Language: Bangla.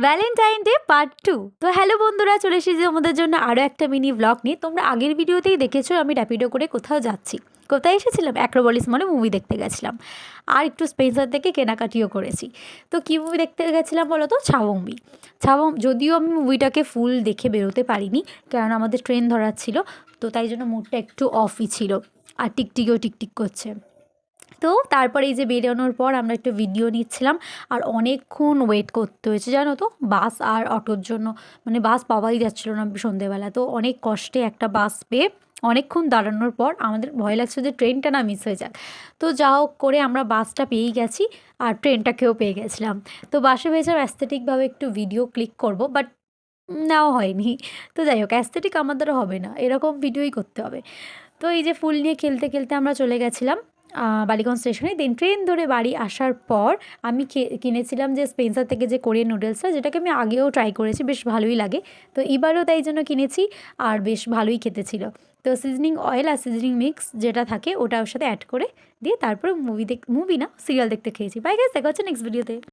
Valentine day part 2। তো হ্যালো বন্ধুরা, চলে এসেছি আমাদের জন্য আরও একটা মিনি ব্লগ নিয়ে। তোমরা আগের ভিডিওতেই দেখেছো আমি র্যাপিডো করে কোথাও যাচ্ছি। কোথায় এসেছিলাম? অ্যাক্রোপলিস মলে মুভি দেখতে গেছিলাম, আর একটু স্পেন্সার থেকে কেনাকাটিও করেছি। তো কী মুভি দেখতে গেছিলাম বলো তো? ছাওয়ম্বি। যদিও আমি মুভিটাকে ফুল দেখে বেরোতে পারিনি, কারণ আমাদের ট্রেন ধরার ছিল, তো তাই জন্য মুডটা একটু অফই ছিল, আর টিকটিকিও টিকটিক করছে। তো তারপরে এই যে বেরোনোর পর আমরা একটু ভিডিও নিচ্ছিলাম, আর অনেকক্ষণ ওয়েট করতে হয়েছে জানো তো, বাস আর অটোর জন্য। মানে বাস পাওয়াই যাচ্ছিলো না সন্ধেবেলা, তো অনেক কষ্টে একটা বাস পেয়ে অনেকক্ষণ দাঁড়ানোর পর আমাদের ভয় লাগছে যে ট্রেনটা না মিস হয়ে যাক। তো যা হোক করে আমরা বাসটা পেয়েই গেছি, আর ট্রেনটাকেও পেয়ে গেছিলাম। তো বাসে ভেবেছিলাম অ্যাস্থেটিকভাবে একটু ভিডিও ক্লিক করব, বাট নেওয়া হয়নি। তো যাই হোক, অ্যাস্থেটিক আমাদের হবে না, এরকম ভিডিওই করতে হবে। তো এই যে ফুল নিয়ে খেলতে খেলতে আমরা চলে গেছিলাম বালিগঞ্জ স্টেশনে। দেন ট্রেন ধরে বাড়ি আসার পর আমি কিনেছিলাম যে স্পেন্সার থেকে যে কোরিয়ান নুডলসটা, যেটাকে আমি আগেও ট্রাই করেছি, বেশ ভালোই লাগে। তো এবারও তাই জন্য কিনেছি, আর বেশ ভালোই খেতে ছিল। তো সিজনিং অয়েল আর সিজনিং মিক্স যেটা থাকে ওটা ওর সাথে অ্যাড করে দিয়ে তারপরে মুভি না সিরিয়াল দেখতে খেয়েছি। বাই গাইস, দেখা হচ্ছে নেক্সট ভিডিওতে।